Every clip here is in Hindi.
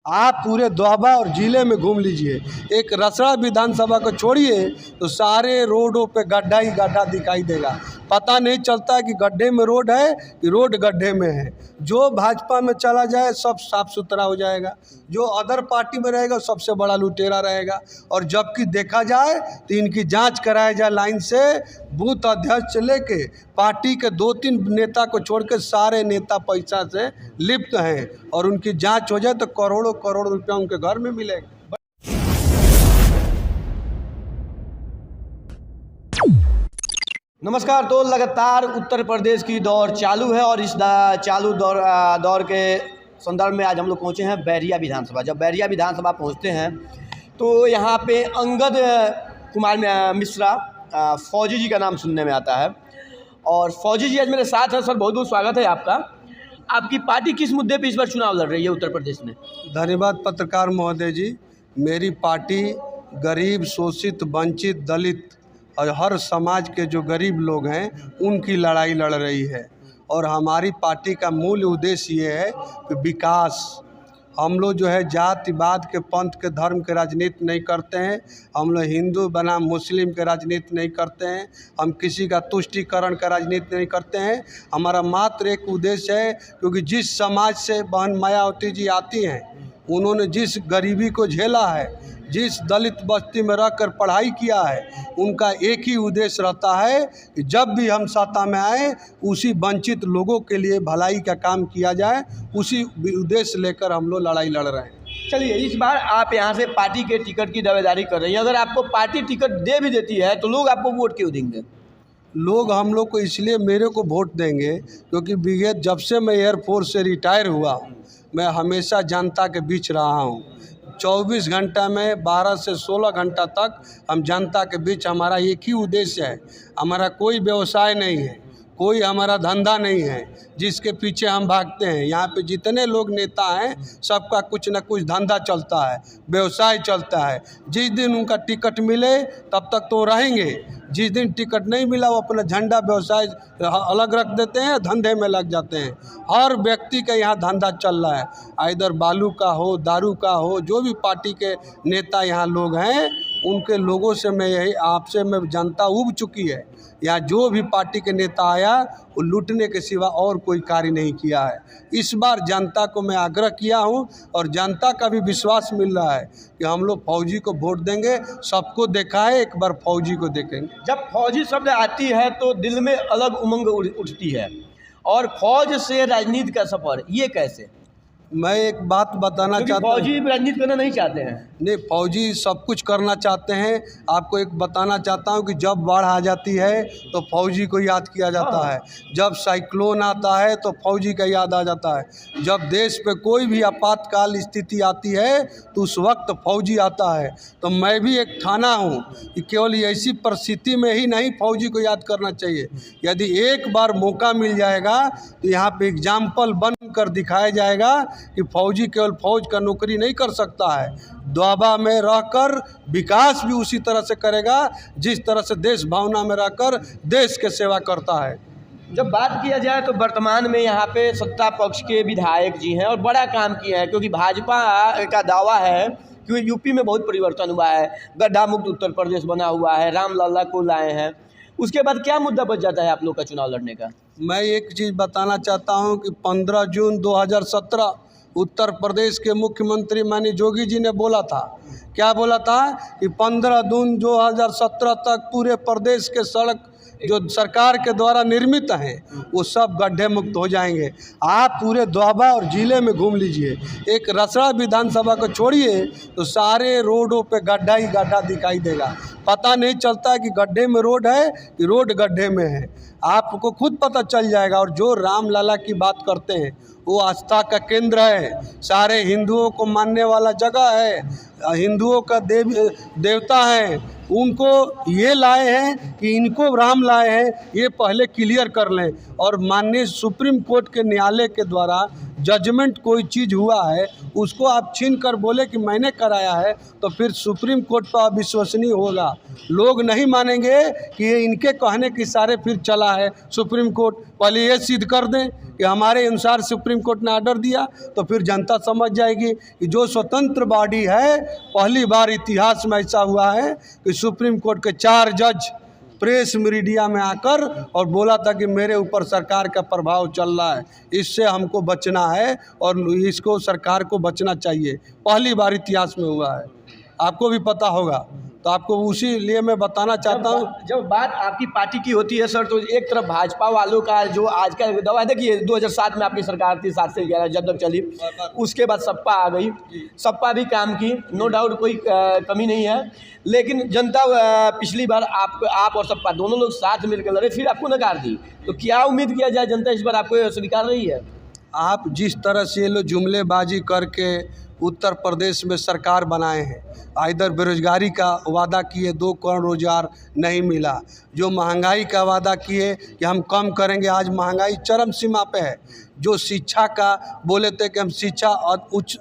आप पूरे दोआबा और ज़िले में घूम लीजिए, एक रसड़ा विधानसभा को छोड़िए तो सारे रोडों पे गड्ढा ही गड्ढा दिखाई देगा। पता नहीं चलता कि गड्ढे में रोड है कि रोड गड्ढे में है। जो भाजपा में चला जाए सब साफ सुथरा हो जाएगा, जो अदर पार्टी में रहेगा सबसे बड़ा लुटेरा रहेगा। और जबकि देखा जाए तो इनकी जांच कराया जाए लाइन से, बूथ अध्यक्ष से लेके पार्टी के 2-3 नेता को छोड़ के सारे नेता पैसा से लिप्त हैं, और उनकी जांच हो जाए तो करोड़ों करोड़ रुपया उनके घर में मिलेगा। नमस्कार। तो लगातार उत्तर प्रदेश की दौर चालू है और इस चालू दौर के संदर्भ में आज हम लोग पहुंचे हैं बैरिया विधानसभा। जब बैरिया विधानसभा पहुंचते हैं तो यहाँ पे अंगद कुमार मिश्रा फौजी जी का नाम सुनने में आता है, और फौजी जी आज मेरे साथ हैं। सर, बहुत बहुत स्वागत है आपका। आपकी पार्टी किस मुद्दे पे इस बार चुनाव लड़ रही है उत्तर प्रदेश में? धन्यवाद पत्रकार महोदय जी। मेरी पार्टी गरीब, शोषित, वंचित, दलित और हर समाज के जो गरीब लोग हैं उनकी लड़ाई लड़ रही है। और हमारी पार्टी का मूल उद्देश्य ये है कि विकास। हम लोग जो है जातिवाद के, पंथ के, धर्म के राजनीति नहीं करते हैं। हम लोग हिंदू बनाम मुस्लिम के राजनीति नहीं करते हैं। हम किसी का तुष्टीकरण का राजनीति नहीं करते हैं। हमारा मात्र एक उद्देश्य है, क्योंकि जिस समाज से बहन मायावती जी आती हैं, उन्होंने जिस गरीबी को झेला है, जिस दलित बस्ती में रहकर पढ़ाई किया है, उनका एक ही उद्देश्य रहता है कि जब भी हम सत्ता में आए उसी वंचित लोगों के लिए भलाई का काम किया जाए। उसी उद्देश्य लेकर हम लोग लड़ाई लड़ रहे हैं। चलिए, इस बार आप यहाँ से पार्टी के टिकट की दावेदारी कर रही हैं। अगर आपको पार्टी टिकट दे भी देती है तो लोग आपको वोट क्यों देंगे? लोग हम लोग को इसलिए मेरे को वोट देंगे क्योंकि विगत जब से मैं एयरफोर्स से रिटायर हुआ हूँ, मैं हमेशा जनता के बीच रहा हूँ। 24 घंटा में 12 से 16 घंटा तक हम जनता के बीच, हमारा एक ही उद्देश्य है। हमारा कोई व्यवसाय नहीं है, कोई हमारा धंधा नहीं है जिसके पीछे हम भागते हैं। यहाँ पे जितने लोग नेता हैं सबका कुछ न कुछ धंधा चलता है, व्यवसाय चलता है। जिस दिन उनका टिकट मिले तब तक तो रहेंगे, जिस दिन टिकट नहीं मिला वो अपना झंडा व्यवसाय अलग रख देते हैं, धंधे में लग जाते हैं। हर व्यक्ति का यहाँ धंधा चल रहा है, इधर बालू का हो, दारू का हो। जो भी पार्टी के नेता यहाँ लोग हैं उनके लोगों से मैं यही आपसे मैं जनता उब चुकी है। यहाँ जो भी पार्टी के नेता आया वो लूटने के सिवा और कोई कार्य नहीं किया है। इस बार जनता को मैं आग्रह किया हूँ और जनता का भी विश्वास मिल रहा है कि हम लोग फौजी को वोट देंगे। सबको देखा है, एक बार फौजी को देखेंगे। जब फौजी शब्द आती है तो दिल में अलग उमंग उठती है, और फौज से राजनीति का सफर, ये कैसे? मैं एक बात बताना चाहता हूँ। फौजी राजनीति करना नहीं चाहते हैं? नहीं, फौजी सब कुछ करना चाहते हैं। आपको एक बताना चाहता हूँ कि जब बाढ़ आ जाती है तो फौजी को याद किया जाता है, जब साइक्लोन आता है तो फौजी का याद आ जाता है, जब देश पे कोई भी आपातकाल स्थिति आती है तो उस वक्त फौजी आता है। तो मैं भी एक थाना हूँ कि केवल ऐसी परिस्थिति में ही नहीं फौजी को याद करना चाहिए। यदि एक बार मौका मिल जाएगा तो यहाँ पे एग्जाम्पल बन कर दिखाया जाएगा कि फौजी केवल फौज का नौकरी नहीं कर सकता है, दोआबा में रहकर विकास भी उसी तरह से करेगा जिस तरह से देश भावना में रहकर देश के सेवा करता है। जब बात किया जाए तो वर्तमान में यहाँ पे सत्ता पक्ष के विधायक जी हैं और बड़ा काम किया है, क्योंकि भाजपा का दावा है कि यूपी में बहुत परिवर्तन हुआ है, गड्ढा मुक्त उत्तर प्रदेश बना हुआ है, रामलला को लाए हैं। उसके बाद क्या मुद्दा बच जाता है आप लोग का चुनाव लड़ने का? मैं एक चीज़ बताना चाहता हूं कि 15 जून 2017 उत्तर प्रदेश के मुख्यमंत्री माननीय योगी जी ने बोला था, क्या बोला था कि 15 जून 2017 तक पूरे प्रदेश के सड़क जो सरकार के द्वारा निर्मित हैं वो सब गड्ढे मुक्त हो जाएंगे। आप पूरे दोआबा और ज़िले में घूम लीजिए, एक रसड़ा विधानसभा को छोड़िए तो सारे रोडों पे गड्ढा ही गड्ढा दिखाई देगा। पता नहीं चलता कि गड्ढे में रोड है कि रोड गड्ढे में है, आपको खुद पता चल जाएगा। और जो रामलला की बात करते हैं वो आस्था का केंद्र है, सारे हिंदुओं को मानने वाला जगह है, हिंदुओं का देवता है। उनको ये लाए हैं कि इनको राम लाए हैं, ये पहले क्लियर कर लें। और माननीय सुप्रीम कोर्ट के न्यायालय के द्वारा जजमेंट कोई चीज़ हुआ है उसको आप छीन कर बोले कि मैंने कराया है, तो फिर सुप्रीम कोर्ट पर अविश्वसनीय होगा। लोग नहीं मानेंगे कि ये इनके कहने के इशारे फिर चला है सुप्रीम कोर्ट। पहले ये सिद्ध कर दें कि हमारे अनुसार सुप्रीम कोर्ट ने ऑर्डर दिया, तो फिर जनता समझ जाएगी कि जो स्वतंत्र बॉडी है, पहली बार इतिहास में ऐसा हुआ है कि सुप्रीम कोर्ट के 4 जज प्रेस मीडिया में आकर और बोला था कि मेरे ऊपर सरकार का प्रभाव चल रहा है, इससे हमको बचना है और इसको सरकार को बचना चाहिए। पहली बार इतिहास में हुआ है, आपको भी पता होगा, तो आपको उसी लिए मैं बताना चाहता हूँ। जब बात आपकी पार्टी की होती है सर, तो एक तरफ भाजपा वालों का जो आज का दवा, देखिए 2007 में आपकी सरकार थी, 7 से 11 जब तक चली, उसके बाद सपा आ गई, सपा भी काम की, नो डाउट, कोई कमी नहीं है। लेकिन जनता पिछली बार आप और सपा दोनों लोग साथ मिलकर लड़े, फिर आपको नकार दी, तो क्या उम्मीद किया जाए, जनता इस बार आपको स्वीकार रही है? आप जिस तरह से ये लोग जुमलेबाजी करके उत्तर प्रदेश में सरकार बनाए हैं, इधर बेरोजगारी का वादा किए, 2 करोड़ रोजगार नहीं मिला, जो महंगाई का वादा किए कि हम कम करेंगे, आज महंगाई चरम सीमा पे है। जो शिक्षा का बोले थे कि हम शिक्षा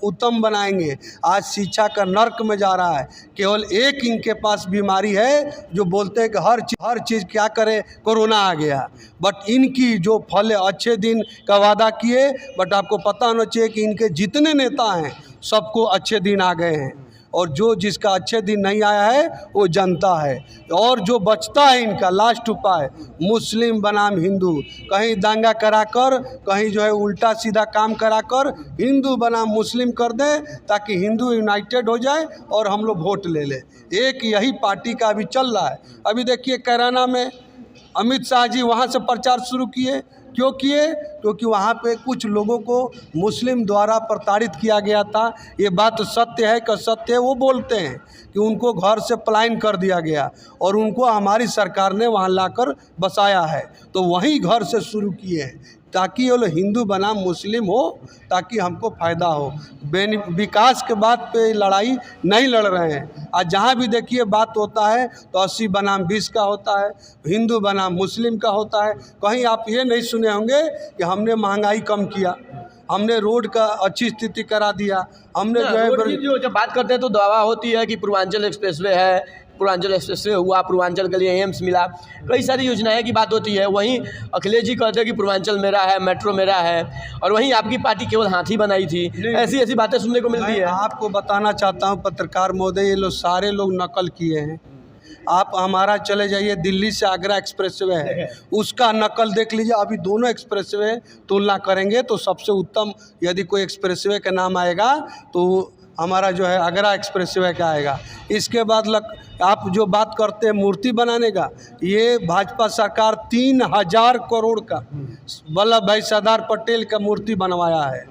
उत्तम बनाएंगे, आज शिक्षा का नर्क में जा रहा है। केवल एक इनके पास बीमारी है जो बोलते हैं कि हर चीज़ क्या करे, कोरोना आ गया। बट इनकी जो फल अच्छे दिन का वादा किए, बट आपको पता होना चाहिए कि इनके जितने नेता हैं सबको अच्छे दिन आ गए हैं, और जो जिसका अच्छे दिन नहीं आया है वो जनता है। और जो बचता है इनका लास्ट उपाय, मुस्लिम बनाम हिंदू, कहीं दंगा कराकर, कहीं जो है उल्टा सीधा काम कराकर हिंदू बनाम मुस्लिम कर दे, ताकि हिंदू यूनाइटेड हो जाए और हम लोग वोट ले लें। एक यही पार्टी का अभी चल रहा है। अभी देखिए कैराना में अमित शाह जी वहाँ से प्रचार शुरू किए, क्यों किए? क्योंकि वहाँ पे कुछ लोगों को मुस्लिम द्वारा प्रताड़ित किया गया था। ये बात सत्य है कि सत्य है, वो बोलते हैं कि उनको घर से पलायन कर दिया गया और उनको हमारी सरकार ने वहाँ लाकर बसाया है, तो वहीं घर से शुरू किए हैं ताकि ये लोग हिंदू बनाम मुस्लिम हो, ताकि हमको फ़ायदा हो। विकास के बात पे लड़ाई नहीं लड़ रहे हैं। आज जहाँ भी देखिए बात होता है तो 80 बनाम 20 का होता है, हिंदू बनाम मुस्लिम का होता है। कहीं आप ये नहीं सुने होंगे कि हमने महंगाई कम किया, हमने रोड का अच्छी स्थिति करा दिया, हमने जो जब बात करते हैं तो दावा होती है कि पूर्वांचल एक्सप्रेसवे है, पूर्वांचल एक्सप्रेसवे हुआ, पूर्वांचल के लिए एम्स मिला, कई सारी योजनाएं की बात होती है। वहीं अखिलेश जी कहते हैं कि पूर्वांचल मेरा है, मेट्रो मेरा है, और वहीं आपकी पार्टी केवल हाथी बनाई थी। ऐसी बातें सुनने को मिलती है। आपको बताना चाहता हूँ पत्रकार महोदय, ये लोग सारे लोग नकल किए हैं। आप हमारा चले जाइए, दिल्ली से आगरा एक्सप्रेसवे है, उसका नकल देख लीजिए। अभी दोनों एक्सप्रेसवे तुलना करेंगे तो सबसे उत्तम यदि कोई एक्सप्रेसवे का नाम आएगा तो हमारा जो है आगरा एक्सप्रेसवे का आएगा। इसके बाद आप जो बात करते हैं मूर्ति बनाने का, ये भाजपा सरकार 3000 करोड़ का वल्लभ भाई सरदार पटेल का मूर्ति बनवाया है।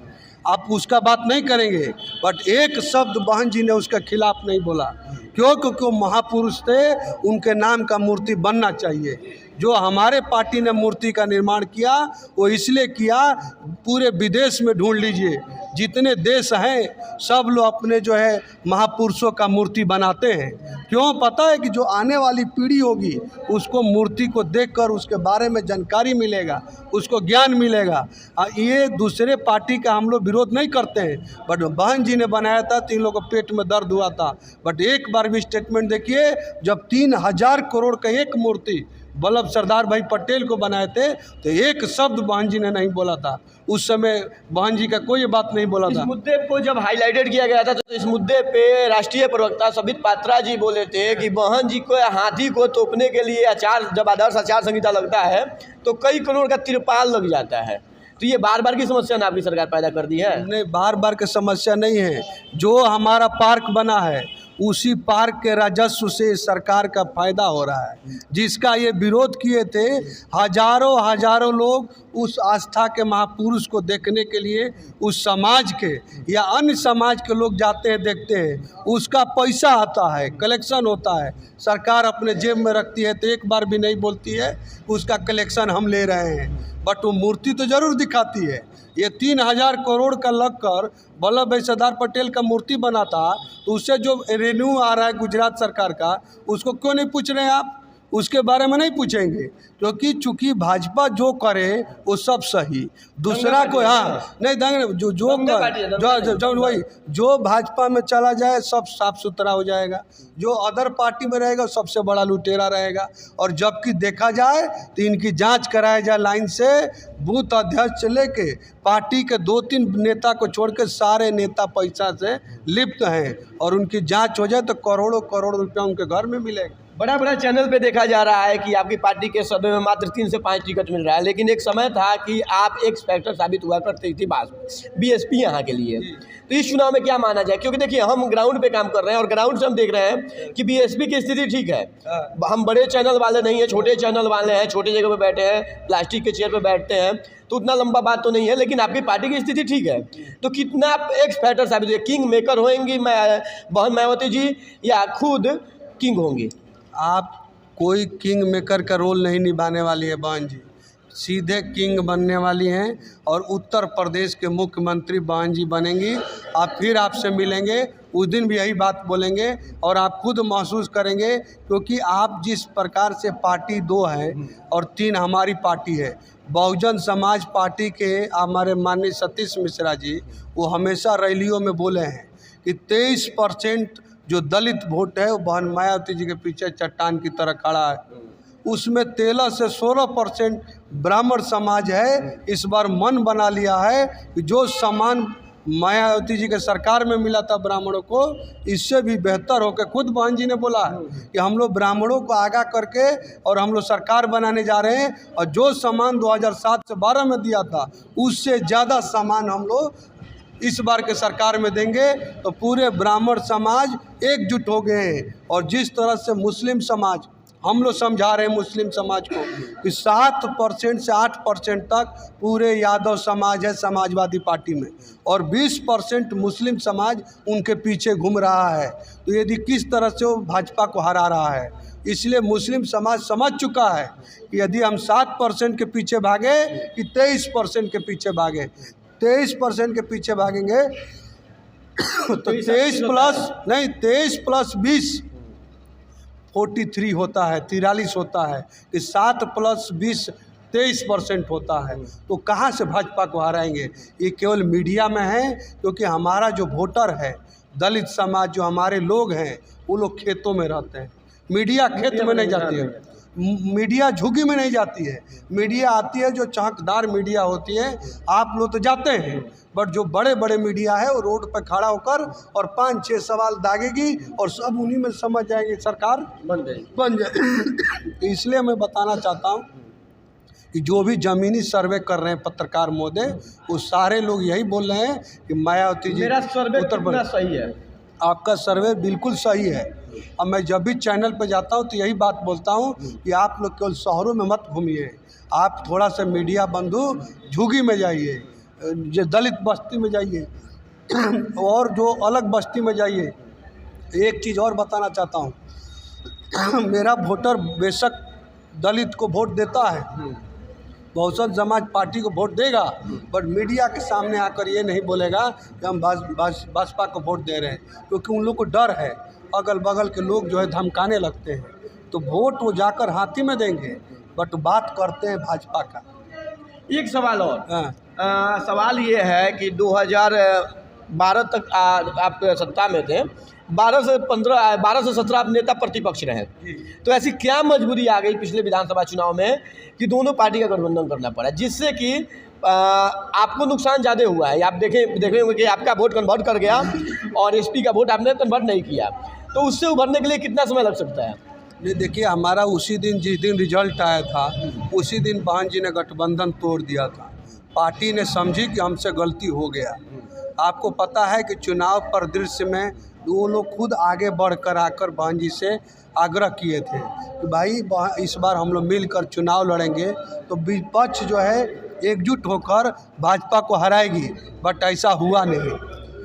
आप उसका बात नहीं करेंगे, बट एक शब्द बहन जी ने उसके खिलाफ नहीं बोला। क्यों? क्योंकि वो महापुरुष थे, उनके नाम का मूर्ति बनना चाहिए। जो हमारे पार्टी ने मूर्ति का निर्माण किया वो इसलिए किया, पूरे विदेश में ढूंढ लीजिए, जितने देश हैं सब लोग अपने जो है महापुरुषों का मूर्ति बनाते हैं। क्यों? पता है कि जो आने वाली पीढ़ी होगी उसको मूर्ति को देखकर उसके बारे में जानकारी मिलेगा, उसको ज्ञान मिलेगा। ये दूसरे पार्टी का हम लोग विरोध नहीं करते हैं, बट बहन जी ने बनाया था तो इन लोगों को पेट में दर्द हुआ था। बट एक बार भी स्टेटमेंट देखिए, जब 3000 करोड़ का एक मूर्ति वल्लभ सरदार भाई पटेल को बनाए थे तो एक शब्द बहन जी ने नहीं बोला था। उस समय बहन जी का कोई बात नहीं बोला था। इस मुद्दे को जब हाईलाइटेड किया गया था तो इस मुद्दे पे राष्ट्रीय प्रवक्ता संबित पात्रा जी बोले थे कि बहन जी को हाथी को तोपने के लिए जब आदर्श आचार संहिता लगता है तो कई करोड़ का तिरपाल लग जाता है। तो ये बार बार की समस्या ना आपकी सरकार पैदा कर दी है? नहीं, बार बार की समस्या नहीं है। जो हमारा पार्क बना है उसी पार्क के राजस्व से सरकार का फायदा हो रहा है। जिसका ये विरोध किए थे, हजारों लोग उस आस्था के महापुरुष को देखने के लिए उस समाज के या अन्य समाज के लोग जाते हैं, देखते हैं। उसका पैसा आता है, कलेक्शन होता है, सरकार अपने जेब में रखती है, तो एक बार भी नहीं बोलती है उसका कलेक्शन हम ले रहे हैं। बट वो मूर्ति तो ज़रूर दिखाती है। ये 3000 करोड़ का लगकर वल्लभ भाई सरदार पटेल का मूर्ति बना था, तो उससे जो रेवेन्यू आ रहा है गुजरात सरकार का, उसको क्यों नहीं पूछ रहे हैं आप? उसके बारे में नहीं पूछेंगे, क्योंकि चूंकि भाजपा जो करे वो सब सही, दूसरा कोई हाँ नहीं दंग जो वही जो भाजपा में चला जाए सब साफ सुथरा हो जाएगा, जो अदर पार्टी में रहेगा सबसे बड़ा लुटेरा रहेगा। और जबकि देखा जाए तो इनकी जांच कराया जाए लाइन से, बूथ अध्यक्ष से लेके पार्टी के 2-3 नेता को छोड़ के सारे नेता पैसा से लिप्त हैं, और उनकी जांच हो जाए तो करोड़ों करोड़ रुपया उनके घर में मिलेगा। बड़ा बड़ा चैनल पे देखा जा रहा है कि आपकी पार्टी के सदन में मात्र 3 से 5 टिकट मिल रहा है, लेकिन एक समय था कि आप एक फैक्टर साबित हुआ करते थी बीएसपी यहाँ के लिए। तो इस चुनाव में क्या माना जाए, क्योंकि देखिए हम ग्राउंड पे काम कर रहे हैं और ग्राउंड से हम देख रहे हैं कि बीएसपी की स्थिति ठीक है। हम बड़े चैनल वाले नहीं हैं, छोटे चैनल वाले हैं, छोटे जगह पे बैठे हैं, प्लास्टिक के चेयर पे बैठते हैं, तो उतना लंबा बात तो नहीं है, लेकिन आपकी पार्टी की स्थिति ठीक है। तो कितना आप एक फैक्टर साबित हुए, किंग मेकर होंगी बहन मायावती जी या खुद किंग होंगी? आप कोई किंग मेकर का रोल नहीं निभाने वाली है बहन जी, सीधे किंग बनने वाली हैं और उत्तर प्रदेश के मुख्यमंत्री बहन जी बनेंगी। आप फिर आपसे मिलेंगे उस दिन भी यही बात बोलेंगे और आप खुद महसूस करेंगे, क्योंकि आप जिस प्रकार से पार्टी 2 है और 3 हमारी पार्टी है। बहुजन समाज पार्टी के हमारे माननीय सतीश मिश्रा जी वो हमेशा रैलियों में बोले हैं कि 23% जो दलित वोट है वो बहन मायावती जी के पीछे चट्टान की तरह खड़ा है। उसमें 13 से 16% ब्राह्मण समाज है। इस बार मन बना लिया है कि जो सम्मान मायावती जी के सरकार में मिला था ब्राह्मणों को, इससे भी बेहतर होकर खुद बहन जी ने बोला है कि हम लोग ब्राह्मणों को आगाह करके और हम लोग सरकार बनाने जा रहे हैं, और जो सम्मान 2007 से 12 में दिया था उससे ज़्यादा सम्मान हम लोग इस बार के सरकार में देंगे। तो पूरे ब्राह्मण समाज एकजुट हो गए हैं। और जिस तरह से मुस्लिम समाज हम लोग समझा रहे हैं मुस्लिम समाज को कि 7% से 8% तक पूरे यादव समाज है समाजवादी पार्टी में, और 20% मुस्लिम समाज उनके पीछे घूम रहा है। तो यदि किस तरह से वो भाजपा को हरा रहा है, इसलिए मुस्लिम समाज समझ चुका है कि यदि हम 7% के पीछे भागे कि 23% के पीछे भागे, 23% के पीछे भागेंगे तो 23 प्लस 20 43 होता है, 43 होता है कि 7 + 20 23% होता है। तो कहाँ से भाजपा को हराएंगे? ये केवल मीडिया में है, क्योंकि हमारा जो वोटर है दलित समाज, जो हमारे लोग हैं वो लोग खेतों में रहते हैं। मीडिया खेत में नहीं जाती है, मीडिया झुग्गी में नहीं जाती है। मीडिया आती है जो चौकदार मीडिया होती है, आप लोग तो जाते हैं, बट जो बड़े बड़े मीडिया है वो रोड पर खड़ा होकर और 5-6 सवाल दागेगी और सब उन्हीं में समझ जाएंगे सरकार बन जाए। इसलिए मैं बताना चाहता हूँ कि जो भी ज़मीनी सर्वे कर रहे हैं पत्रकार महोदय, वो सारे लोग यही बोल रहे हैं कि मायावती जी मेरा सर्वे कितना सही है? आपका सर्वे बिल्कुल सही है। अब मैं जब भी चैनल पर जाता हूँ तो यही बात बोलता हूँ कि आप लोग केवल शहरों में मत घूमिए, आप थोड़ा सा मीडिया बंधु झुग्गी में जाइए, जो दलित बस्ती में जाइए और जो अलग बस्ती में जाइए। एक चीज़ और बताना चाहता हूँ, मेरा वोटर बेशक दलित को वोट देता है, बहुजन समाज पार्टी को वोट देगा, बट मीडिया के सामने आकर ये नहीं बोलेगा कि हम भाजपा को वोट दे रहे हैं, क्योंकि उन लोग को डर है। अगल बगल के लोग जो है धमकाने लगते हैं, तो वोट वो जाकर हाथी में देंगे, बट बात करते हैं भाजपा का। एक सवाल और, सवाल ये है कि 2012 तक आप सत्ता में थे, 12 से 17 आप नेता प्रतिपक्ष रहे, तो ऐसी क्या मजबूरी आ गई पिछले विधानसभा चुनाव में कि दोनों पार्टी का गठबंधन करना पड़ा, जिससे कि आपको नुकसान ज़्यादा हुआ है? आप देखे होंगे कि आपका वोट कन्वर्ट कर गया और एसपी का वोट आपने कन्वर्ट नहीं किया, तो उससे उभरने के लिए कितना समय लग सकता है? नहीं, देखिए हमारा उसी दिन जिस दिन रिजल्ट आया था उसी दिन बहन जी ने गठबंधन तोड़ दिया था। पार्टी ने समझी कि हमसे गलती हो गया। आपको पता है कि चुनाव परिदृश्य में वो लोग खुद आगे बढ़कर आकर बहन जी से आग्रह किए थे कि भाई इस बार हम लोग मिलकर चुनाव लड़ेंगे तो विपक्ष जो है एकजुट होकर भाजपा को हराएगी, बट ऐसा हुआ नहीं।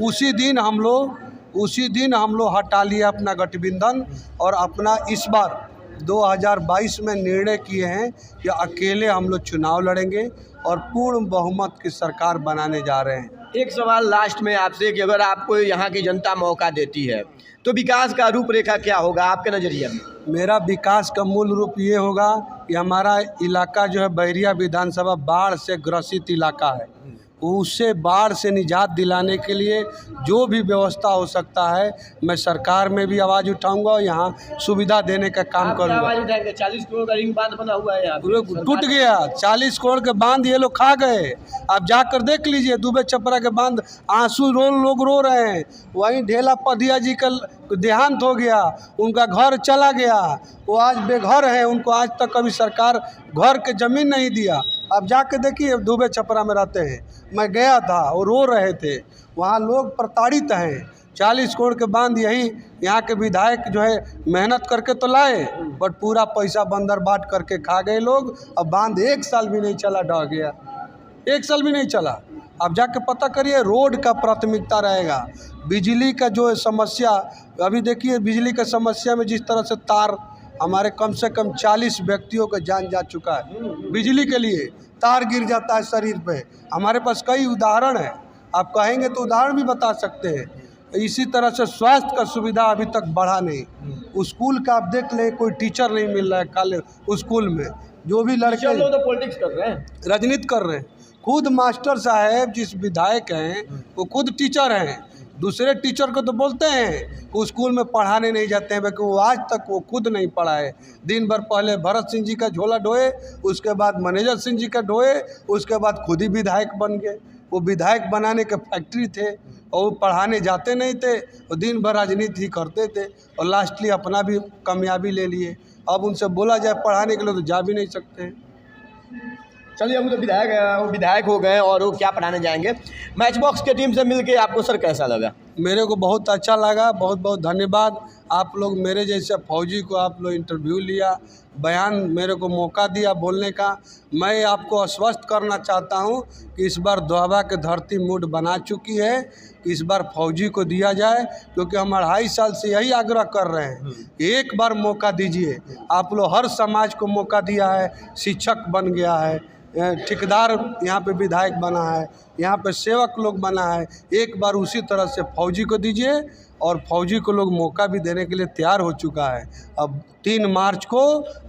उसी दिन हम लोग हटा लिया अपना गठबंधन और अपना इस बार 2022 में निर्णय किए हैं कि अकेले हम लोग चुनाव लड़ेंगे और पूर्ण बहुमत की सरकार बनाने जा रहे हैं। एक सवाल लास्ट में आपसे कि अगर आपको यहाँ की जनता मौका देती है तो विकास का रूपरेखा क्या होगा आपके नज़रिए में? मेरा विकास का मूल रूप ये होगा कि हमारा इलाका जो है बैरिया विधानसभा बाढ़ से ग्रसित इलाका है, उससे बाढ़ से निजात दिलाने के लिए जो भी व्यवस्था हो सकता है मैं सरकार में भी आवाज़ उठाऊंगा और यहाँ सुविधा देने का काम करूंगा। आवाज़ उठाएंगे? 40 करोड़ का रिंग बांध बना हुआ है यहाँ पे, टूट गया। 40 करोड़ के बांध ये लोग खा गए। आप जाकर देख लीजिए दुबे छपरा के बांध, आंसू लोग रो रहे हैं। वहीं ढेला पधिया जी का देहांत हो गया, उनका घर चला गया, वो आज बेघर है, उनको आज तक कभी सरकार घर के ज़मीन नहीं दिया। आप जाके देखिए दुबे छपरा में रहते हैं, मैं गया था और रो रहे थे, वहाँ लोग प्रताड़ित हैं। 40 करोड़ के बांध यहाँ के विधायक जो है मेहनत करके तो लाए, बट पूरा पैसा बंदर बाट करके खा गए लोग। अब बांध 1 साल भी नहीं चला, ढह गया, 1 साल भी नहीं चला। आप जाके पता करिए, रोड का प्राथमिकता रहेगा। बिजली का जो समस्या अभी देखिए, बिजली का समस्या में जिस तरह से तार हमारे कम से कम 40 व्यक्तियों का जान जा चुका है। बिजली के लिए तार गिर जाता है शरीर पे। हमारे पास कई उदाहरण है, आप कहेंगे तो उदाहरण भी बता सकते हैं। इसी तरह से स्वास्थ्य का सुविधा अभी तक बढ़ा नहीं। स्कूल का आप देख लें, कोई टीचर नहीं मिल रहा है कॉलेज स्कूल में। जो भी लड़के लोग तो पॉलिटिक्स कर रहे हैं, राजनीति कर रहे हैं। खुद मास्टर साहब जिस विधायक हैं वो खुद टीचर हैं, दूसरे टीचर को तो बोलते हैं कि स्कूल में पढ़ाने नहीं जाते हैं, क्योंकि वो आज तक वो खुद नहीं पढ़ाए। दिन भर पहले भरत सिंह जी का झोला ढोए, उसके बाद मैनेजर सिंह जी का ढोए, उसके बाद खुद ही विधायक बन गए। वो विधायक बनाने के फैक्ट्री थे और वो पढ़ाने जाते नहीं थे, और दिन भर राजनीति ही करते थे और लास्टली अपना भी कामयाबी ले लिए। अब उनसे बोला जाए पढ़ाने के लिए तो जा भी नहीं सकते हैं। चलिए, हम तो विधायक हो गए और वो क्या पढ़ाने जाएंगे। मैच बॉक्स के टीम से मिलके आपको सर कैसा लगा? मेरे को बहुत अच्छा लगा, बहुत बहुत धन्यवाद। आप लोग मेरे जैसे फौजी को आप लोग इंटरव्यू लिया, बयान मेरे को मौका दिया बोलने का। मैं आपको आश्वस्त करना चाहता हूं कि इस बार दोहबा के धरती मूड बना चुकी है कि इस बार फौजी को दिया जाए, क्योंकि हम 2.5 साल से यही आग्रह कर रहे हैं। एक बार मौका दीजिए। आप लोग हर समाज को मौका दिया है, शिक्षक बन गया है, ठेकेदार यहाँ पे विधायक बना है, यहाँ पे सेवक लोग बना है। एक बार उसी तरह से फौजी को दीजिए, और फौजी को लोग मौका भी देने के लिए तैयार हो चुका है। अब 3 मार्च को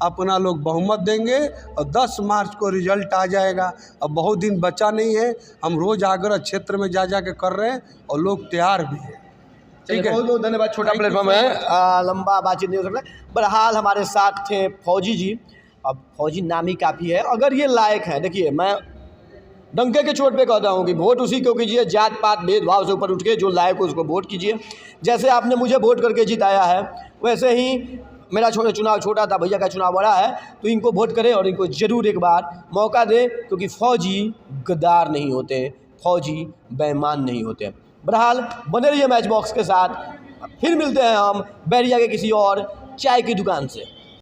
अपना लोग बहुमत देंगे और 10 मार्च को रिजल्ट आ जाएगा। अब बहुत दिन बचा नहीं है, हम रोज़ आग्रह क्षेत्र में जा के कर रहे हैं और लोग तैयार भी हैं। ठीक है, बहुत बहुत धन्यवाद। छोटा प्लेटफॉर्म है, लंबा बातचीत नहीं हो सकता। बहरहाल हमारे साथ थे फौजी जी। अब फौजी नाम ही काफ़ी है। अगर ये लायक है, देखिए मैं डंके के चोट पे कहता हूँ कि वोट उसी को कीजिए, जात पात भेदभाव से ऊपर उठ के जो लायक हो उसको वोट कीजिए। जैसे आपने मुझे वोट करके जिताया है, वैसे ही मेरा चुनाव छोटा था, भैया का चुनाव बड़ा है, तो इनको वोट करें और इनको ज़रूर एक बार मौका दें, क्योंकि फौजी गद्दार नहीं होते, फौजी बेईमान नहीं होते। बहरहाल बने रहिए मैच बॉक्स के साथ। फिर मिलते हैं हम बैरिया के किसी और चाय की दुकान से।